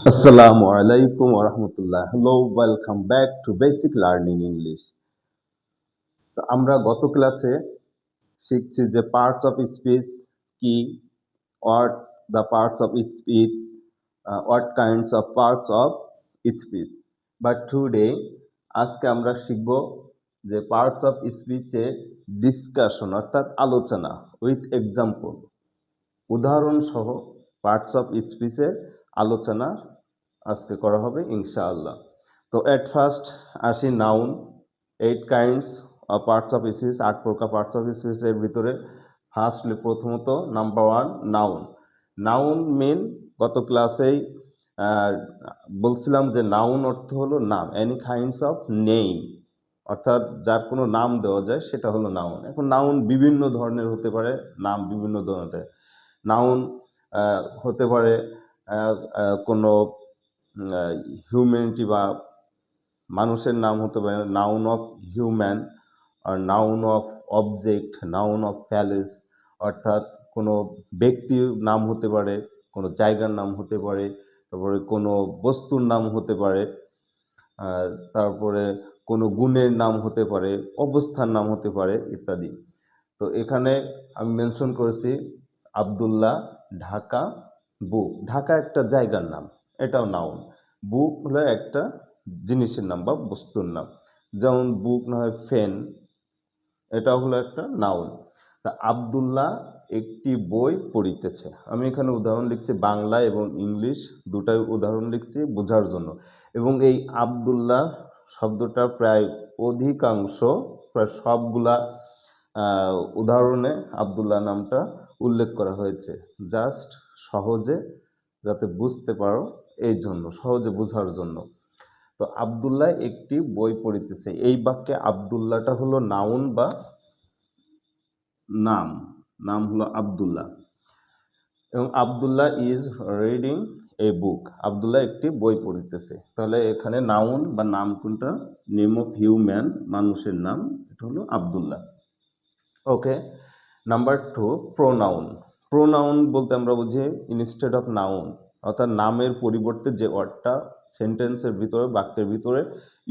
Assalamu alaikum wa rahmatullah. Hello, welcome back to Basic Learning English. তো আমরা গত ক্লাসে শিখছি যে পার্টস অফ স্পিচ কি, what the parts of speech, what kinds of parts of speech. But today আজকে আমরা শিখব যে পার্টস অফ স্পিচে ডিসকাশন অর্থাৎ আলোচনা উইথ এক্সাম্পল, উদাহরণ সহ পার্টস অফ স্পিচের আলোচনা আজকে করা হবে ইনশাআল্লাহ। তো এট ফার্স্ট আসি noun, 8 kinds of parts of speech, 8 প্রকার পার্টস অফ স্পিচের ভিতরে ফার্স্টলি প্রথমত নাম্বার 1 নাউন। নাউন মেন গত ক্লাসেই বলছিলাম যে নাউন অর্থ হলো নাম, এনি কাইন্ডস অফ নেম, অর্থাৎ যার কোনো নাম দেওয়া যায় সেটা হলো নাউন। এখন নাউন বিভিন্ন ধরনের হতে পারে, নাম বিভিন্ন ধরনের। নাউন হতে পারে কোনো হিউম্যানিটি বা মানুষের নাম হতে পারে নাউন অফ হিউম্যান, আর noun of object, noun of place, অর্থাৎ কোনো ব্যক্তির নাম হতে পারে, কোনো জায়গার নাম হতে পারে, তারপরে কোনো বস্তুর নাম হতে পারে, তারপরে কোনো গুণের নাম হতে পারে, অবস্থার নাম হতে পারে ইত্যাদি। তো এখানে আমি মেনশন করেছি আব্দুল্লাহ, ঢাকা, বুক। ঢাকা একটা জায়গার নাম, এটাও নাউন। বুক হলো একটা জিনিসের নাম বা বস্তুর নাম, যেমন বুক না হয় ফেন, এটাও হলো একটা নাউন। তা আব্দুল্লাহ একটি বই পড়িতেছে, আমি এখানে উদাহরণ লিখছি বাংলা এবং ইংলিশ দুটাই উদাহরণ লিখছি বোঝার জন্য। এবং এই আব্দুল্লাহ শব্দটা প্রায় অধিকাংশ, প্রায় সবগুলা উদাহরণে আব্দুল্লাহ নামটা উল্লেখ করা হয়েছে, জাস্ট সহজে যাতে বুঝতে পারো, এই জন্য সহজে বোঝার জন্য। তো আব্দুল্লাহ একটি বই পড়িতেছে, এই বাক্যে আব্দুল্লাহটা হলো নাউন বা নাম, নাম হলো আব্দুল্লাহ। এবং আব্দুল্লাহ ইজ রিডিং এ বুক, আব্দুল্লাহ একটি বই পড়িতেছে। তাহলে এখানে নাউন বা নাম কোনটা? নেম অফ হিউম্যান, মানুষের নাম, এটা হলো আব্দুল্লাহ। ওকে, নাম্বার 2 প্রোনাউন। প্রোনাউন বলতে আমরা বুঝি ইনস্টেড অফ নাউন, অর্থাৎ নামের পরিবর্তে যে ওয়ার্ডটা সেন্টেন্সের ভিতরে, বাক্যের ভিতরে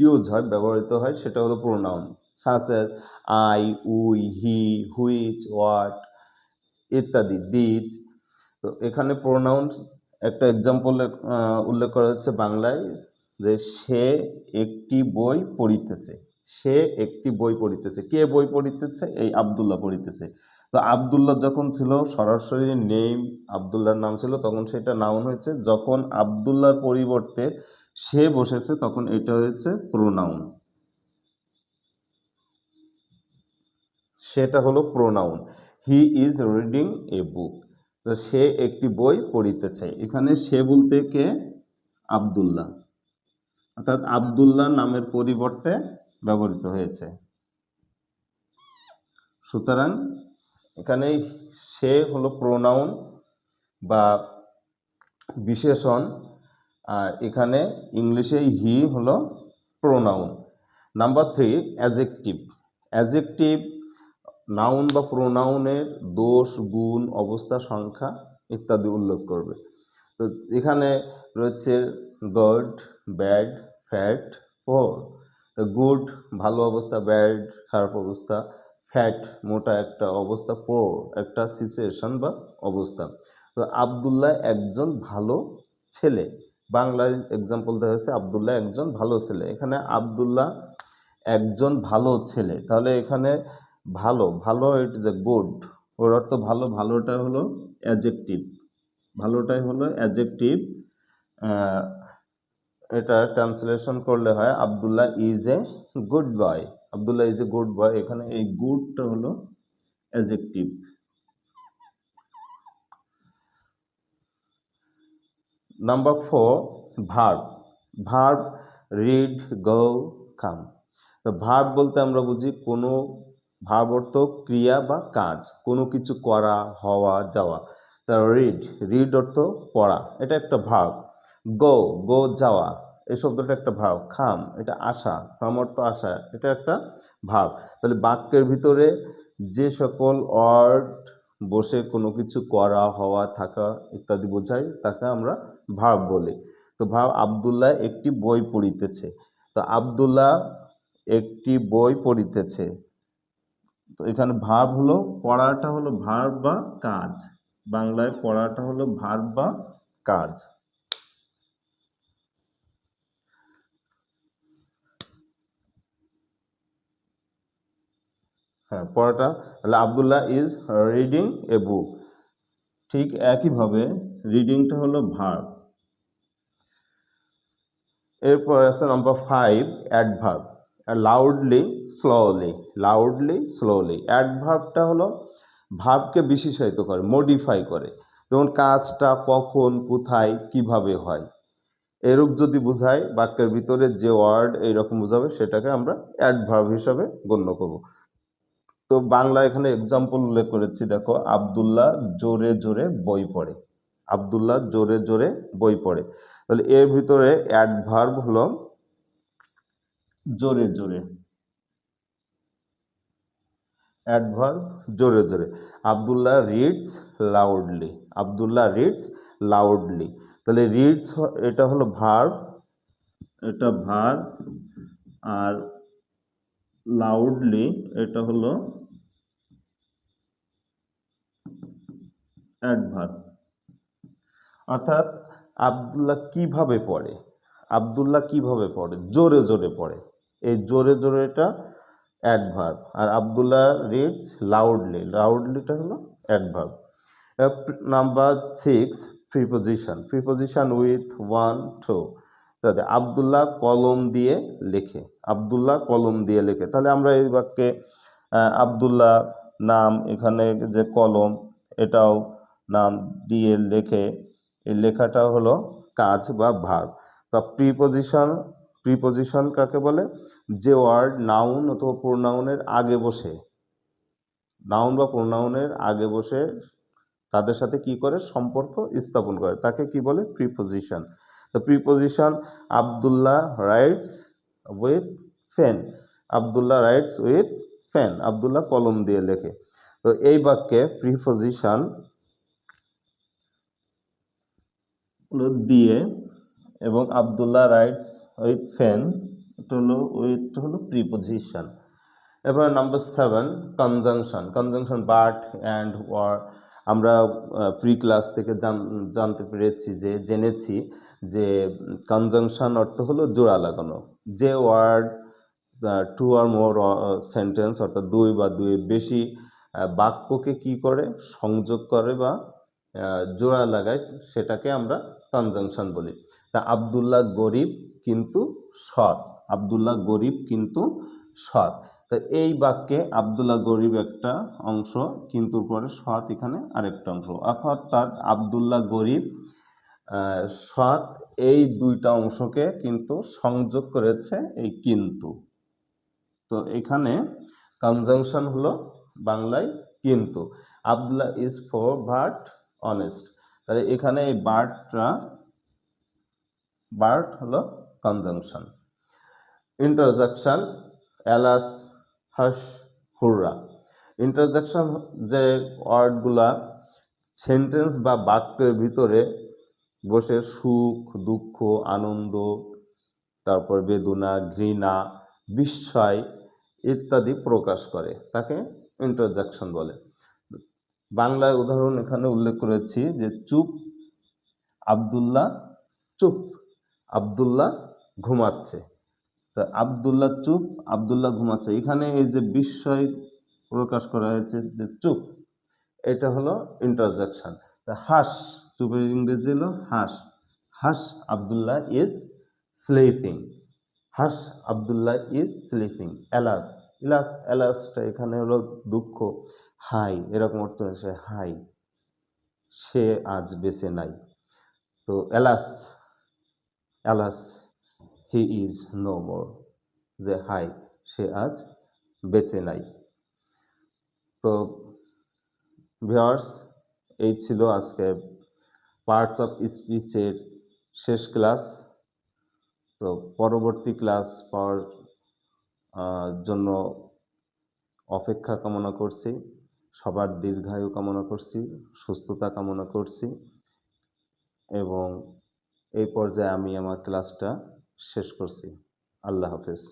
ইউজ হয়, ব্যবহৃত হয়, সেটা হলো pronoun. Such as I, we, he, which, what ইত্যাদি, দিজ। তো এখানে প্রোনাউন একটা এক্সাম্পল উল্লেখ করা হচ্ছে বাংলায়, যে সে একটি বই পড়িতেছে। সে একটি বই পড়িতেছে, কে বই পড়িতেছে? এই আব্দুল্লাহ পড়িতেছে। তো আব্দুল্লাহ যখন ছিল সরাসরি নেম, আব্দুল্লাহর নাম ছিল, তখন সেটা নাউন হয়েছে। যখন আব্দুল্লাহর পরিবর্তে সে বসেছে তখন এটা হয়েছে প্রোনাউন, সেটা হলো pronoun. He is reading a বুক, তো সে একটি বই পড়িতেছে। এখানে সে বলতে কে? আব্দুল্লাহ, অর্থাৎ আব্দুল্লাহ নামের পরিবর্তে ব্যবহৃত হয়েছে। সুতরাং এখানে সে হলো প্রোনাউন বা বিশেষণ, আর এখানে ইংলিশে হি হলো pronoun. Number 3 adjective. Adjective noun বা প্রোনাউনের দোষ, গুণ, অবস্থা, সংখ্যা ইত্যাদি উল্লেখ করবে। তো এখানে রয়েছে গুড, ব্যাড, ফ্যাট, পোর। তো গুড ভালো অবস্থা, ব্যাড খারাপ অবস্থা, ফ্যাট মোটা একটা অবস্থা, পোর একটা সিচুয়েশন বা অবস্থা। তো আব্দুল্লাহ একজন ভালো ছেলে, বাংলায় এক্সাম্পল দেওয়া হয়েছে আব্দুল্লাহ একজন ভালো ছেলে। এখানে আব্দুল্লাহ একজন ভালো ছেলে, তাহলে এখানে ভালো, ভালো ইট ইজ এ গুড, ওর অর্থ ভালো, ভালোটা হলো অ্যাডজেক্টিভ, ভালোটাই হলো অ্যাডজেক্টিভ। এটা ট্রান্সলেশন করলে হয় Abdullah is a good boy, Abdullah is a good boy, এখানে এই গুডটা হলো adjective. Number 4 verb. Verb read, go, come. তো ভার্ব বলতে আমরা বুঝি কোনো, ভার্ব অর্থ ক্রিয়া বা কাজ, কোনো কিছু করা, হওয়া, যাওয়া। তা রিড, রিড অর্থ পড়া, এটা একটা ভার্ব। গো, গো যাওয়া, এই শব্দটা একটা ভার্ব। খাম, এটা আসা, খাম অর্থ আসা, এটা একটা ভার্ব। তাহলে বাক্যের ভিতরে যে সকল ওয়ার্ড বসে কোনো কিছু করা, হওয়া, থাকা ইত্যাদি বোঝায় তাকে আমরা ভার্ব বলি। তো ভাব আব্দুল্লাহ একটি বই পড়িতেছে। তো আব্দুল্লাহ একটি বই পড়িতেছে। তো এখানে ভার্ব হলো, পড়াটা হলো ভার্ব বা কাজ। বাংলায় পড়াটা হলো ভার্ব বা কাজ। হ্যাঁ, পড়াটা তাহলে Abdullah is reading a book. ঠিক একইভাবে রিডিংটা হলো ভার্ব। এরপর আছে number 5, adverb. Loudly slowly, loudly slowly. অ্যাডভার্বটা হলো ভার্বকে বিশেষায়িত করে, মডিফাই করে। যেমন কাজটা কখন, কোথায়, কিভাবে হয়, এরূপ যদি বোঝায় বাক্যের ভিতরে যে ওয়ার্ড এইরকম বোঝাবে সেটাকে আমরা অ্যাডভার্ব হিসাবে গণ্য করব। তো বাংলা এখানে এক্সাম্পল উল্লেখ করেছি, দেখো, আব্দুল্লাহ জোরে জোরে বই পড়ে। আব্দুল্লাহ জোরে জোরে বই পড়ে। তাহলে এর ভিতরে অ্যাডভার্ব হলো জোরে জোরে। অ্যাডভার্ব জোরে জোরে। Abdullah reads loudly, Abdullah reads loudly. তাহলে রিডস এটা হলো ভার্ব, এটা ভার্ব, আর লাউডলি এটা হলো অ্যাডভার্ব। অর্থাৎ আব্দুল্লাহ কিভাবে পড়ে, আব্দুল্লাহ কিভাবে পড়ে, জোরে জোরে পড়ে। এই জোরে জোরে এটা অ্যাডভার্ব। আর আব্দুল্লাহ রিডস লাউডলি, লাউডলিটা হলো adverb. Number 6, preposition. Preposition with one two. তাহলে আব্দুল্লাহ কলম দিয়ে লেখে, আব্দুল্লাহ কলম দিয়ে লেখে। তাহলে আমরা এই বাক্যে আব্দুল্লাহ নাম, এখানে যে কলম এটাও নাম দিয়ে লেখে, এই লেখাটা হলো কাজ বা ভার্ব। তা প্রিপোজিশন, প্রিপোজিশন কাকে বলে? যে ওয়ার্ড নাউন অথবা প্রোনাউনের আগে বসে, নাউন বা প্রোনাউনের আগে বসে তাদের সাথে কি করে সম্পর্ক স্থাপন করে, তাকে কি বলে? প্রিপোজিশন। তো preposition, Abdullah writes with pen, Abdullah writes with pen, Abdullah কলম দিয়ে লেখে। তো এই বাক্যে প্রিপোজিশন দিয়ে এবং আব্দুল্লাহ রাইটস উইথ পেন, এটা হলো উইথ হলো প্রিপোজিশন। এবার number 7, conjunction. Conjunction but and or. আমরা প্রি ক্লাস থেকে জানতে পেরেছি, যে জেনেছি যে কনজাংশন অর্থ হলো জোড়া লাগানো। যে ওয়ার্ড টু আর মোর সেন্টেন্স, অর্থাৎ দুই বা দুইয়ের বেশি বাক্যকে কি করে সংযোগ করে বা জোড়া লাগায়, সেটাকে আমরা কনজাংশন বলি। তা আব্দুল্লাহ গরিব কিন্তু সৎ, আব্দুল্লাহ গরিব কিন্তু সৎ। তো এই বাক্যে আব্দুল্লাহ গরিব একটা অংশ, কিন্তু পরে সৎ এখানে আরেকটা অংশ। অর্থাৎ আব্দুল্লাহ গরিব, সৎ, এই দুইটা অংশকে কিন্তু সংযোগ করেছে এই কিন্তু। তো এখানে কনজাংশন হলো বাংলায় কিন্তু। Abdullah is for but honest. তাহলে এখানে এই বাটটা, বাট হলো কনজাংশন। ইন্টারজেকশন, এলাস, হাস, হুররা। ইন্টারজেকশন যে ওয়ার্ডগুলা সেন্টেন্স বা বাক্যের ভিতরে বসে সুখ, দুঃখ, আনন্দ, তারপর বেদনা, ঘৃণা, বিস্ময় ইত্যাদি প্রকাশ করে, তাকে ইন্টারজেকশন বলে। বাংলায় উদাহরণ এখানে উল্লেখ করেছি, যে চুপ, আব্দুল্লাহ চুপ, আব্দুল্লাহ ঘুমাচ্ছে। তা আব্দুল্লাহ চুপ, আব্দুল্লাহ ঘুমাচ্ছে, এখানে এই যে বিস্ময় প্রকাশ করা হয়েছে যে চুপ, এটা হলো ইন্টারজেকশন। হাস, চুপের ইংরেজি হলো hush, hush Abdullah is sleeping, hush Abdullah is sleeping. Alas, alas, এলাসটা এখানে হলো দুঃখ, হাই এরকম অর্থ হচ্ছে হাই, সে আজ বেঁচে নাই। তো alas, alas he is no more, যে হাই সে আজ বেঁচে নাই। তো ভিউয়ার্স, এই ছিল আজকে পার্টস অফ স্পিচের শেষ ক্লাস। তো পরবর্তী ক্লাস পাওয়ার জন্য অপেক্ষা কামনা করছি, সবার দীর্ঘায়ু কামনা করছি, সুস্থতা কামনা করছি, এবং এই পর্যায়ে আমি আমার ক্লাসটা শেষ করছি। আল্লাহ হাফেজ।